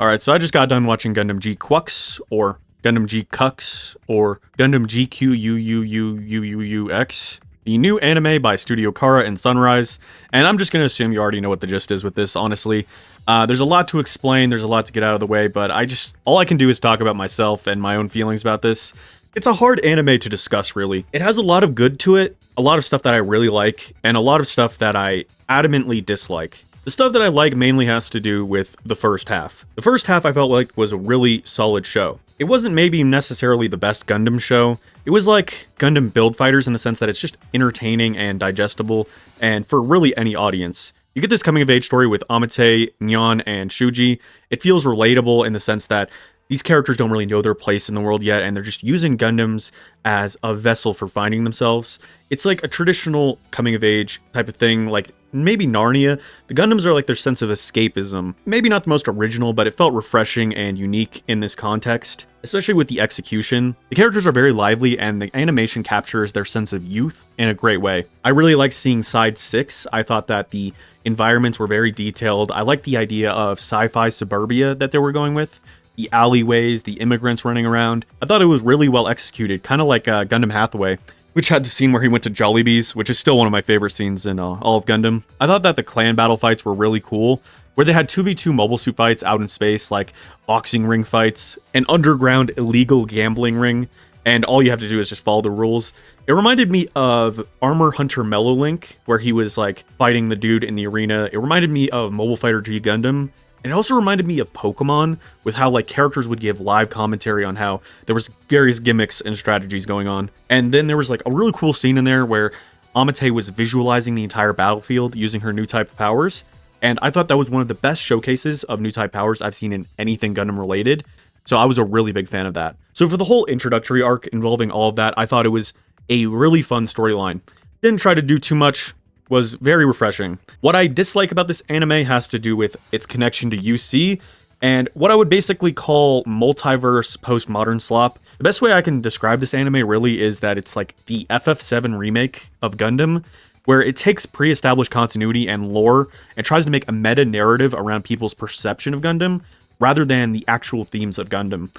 Alright, so I just got done watching Gundam Gquuuuuux, or Gundam Gquuuuuux, or Gundam Gquuuuuux, the new anime by Studio Khara and Sunrise, and I'm just going to assume you already know what the gist is with this, honestly. There's a lot to explain, there's a lot to get out of the way, but all I can do is talk about myself and my own feelings about this. It's a hard anime to discuss, really. It has a lot of good to it, a lot of stuff that I really like, and a lot of stuff that I adamantly dislike. The stuff that I like mainly has to do with the first half. The first half I felt like was a really solid show. It wasn't maybe necessarily the best Gundam show. It was like Gundam Build Fighters in the sense that it's just entertaining and digestible, and for really any audience. You get this coming-of-age story with Amate, Nyan, and Shuji. It feels relatable in the sense that these characters don't really know their place in the world yet, and they're just using Gundams as a vessel for finding themselves. It's like a traditional coming-of-age type of thing, like maybe Narnia. The Gundams are like their sense of escapism. Maybe not the most original, but it felt refreshing and unique in this context, especially with the execution. The characters are very lively, and the animation captures their sense of youth in a great way. I really liked seeing Side 6. I thought that the environments were very detailed. I liked the idea of sci-fi suburbia that they were going with. The alleyways, the immigrants running around. I thought it was really well executed, kind of like Gundam Hathaway, which had the scene where he went to Jollibee's, which is still one of my favorite scenes in all of Gundam. I thought that the clan battle fights were really cool, where they had 2v2 mobile suit fights out in space, like boxing ring fights, an underground illegal gambling ring, and all you have to do is just follow the rules. It reminded me of Armor Hunter Mellow Link, where he was like fighting the dude in the arena. It reminded me of Mobile Fighter G Gundam. And it also reminded me of Pokemon, with how like characters would give live commentary on how there was various gimmicks and strategies going on. And then there was like a really cool scene in there where Amate was visualizing the entire battlefield using her new type of powers. And I thought that was one of the best showcases of new type powers I've seen in anything Gundam related. So I was a really big fan of that. So for the whole introductory arc involving all of that, I thought it was a really fun storyline. Didn't try to do too much. Was very refreshing. What I dislike about this anime has to do with its connection to UC, and what I would basically call multiverse postmodern slop. The best way I can describe this anime really is that it's like the FF7 remake of Gundam, where it takes pre-established continuity and lore and tries to make a meta-narrative around people's perception of Gundam, rather than the actual themes of Gundam.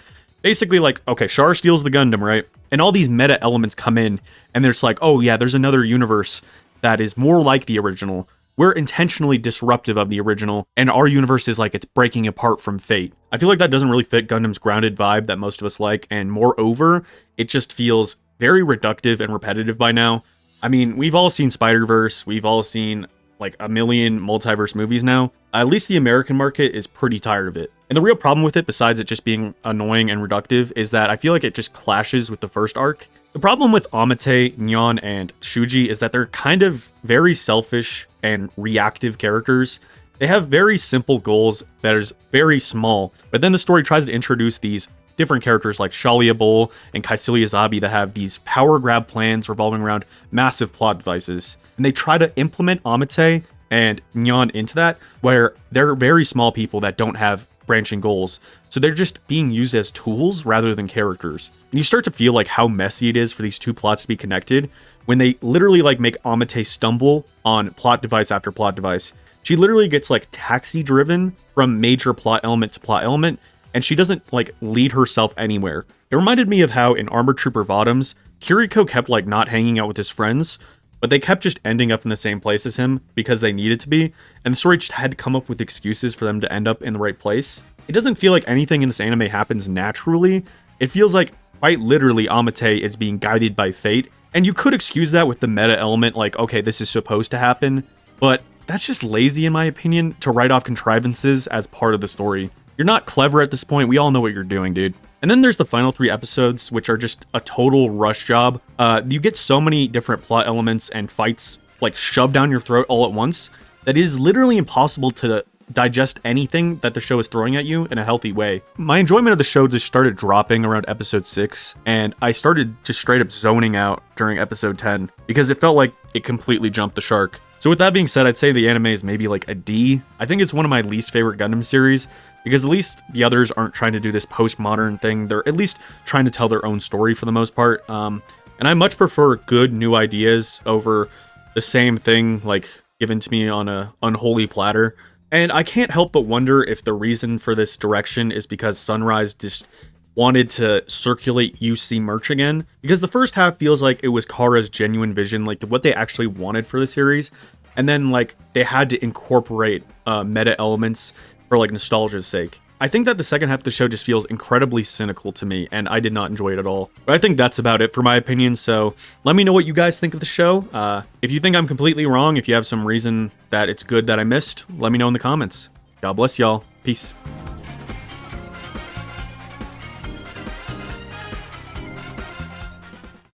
Basically like, okay, Char steals the Gundam, right? And all these meta elements come in, and there's like, oh yeah, there's another universe that is more like the original. We're intentionally disruptive of the original, and our universe is like it's breaking apart from fate. I feel like that doesn't really fit Gundam's grounded vibe that most of us like, and moreover, it just feels very reductive and repetitive by now. I mean, we've all seen Spider-Verse, we've all seen like a million multiverse movies now. At least the American market is pretty tired of it. And the real problem with it, besides it just being annoying and reductive, is that I feel like it just clashes with the first arc. The problem with Amate, Nyan, and Shuji is that they're kind of very selfish and reactive characters. They have very simple goals that is very small, but then the story tries to introduce these different characters like Shalia Bull and Kaisilia Zabi that have these power grab plans revolving around massive plot devices. And they try to implement Amate and Nyan into that, where they're very small people that don't have branching goals. So they're just being used as tools rather than characters. And you start to feel like how messy it is for these two plots to be connected when they literally like make Amate stumble on plot device after plot device. She literally gets like taxi driven from major plot element to plot element, and she doesn't like lead herself anywhere. It reminded me of how in Armored Trooper Bottoms, Kiriko kept like not hanging out with his friends, but they kept just ending up in the same place as him because they needed to be, and the story just had to come up with excuses for them to end up in the right place. It doesn't feel like anything in this anime happens naturally. It feels like quite literally Amate is being guided by fate, and you could excuse that with the meta element like, okay, this is supposed to happen, but that's just lazy in my opinion to write off contrivances as part of the story. You're not clever at this point, we all know what you're doing, dude. And then there's the final 3 episodes, which are just a total rush job. You get so many different plot elements and fights like shoved down your throat all at once that it is literally impossible to digest anything that the show is throwing at you in a healthy way. My enjoyment of the show just started dropping around episode 6, and I started just straight up zoning out during episode 10 because it felt like it completely jumped the shark. So with that being said, I'd say the anime is maybe like a D. I think it's one of my least favorite Gundam series, because at least the others aren't trying to do this postmodern thing. They're at least trying to tell their own story for the most part. And I much prefer good new ideas over the same thing like given to me on a unholy platter. And I can't help but wonder if the reason for this direction is because Sunrise just wanted to circulate UC merch again, because the first half feels like it was Kara's genuine vision, like what they actually wanted for the series, and then like they had to incorporate meta elements for like nostalgia's sake. I think that the second half of the show just feels incredibly cynical to me, and I did not enjoy it at all. But I think that's about it for my opinion, so let me know what you guys think of the show. If you think I'm completely wrong, if you have some reason that it's good that I missed, let me know in the comments. God bless y'all. Peace.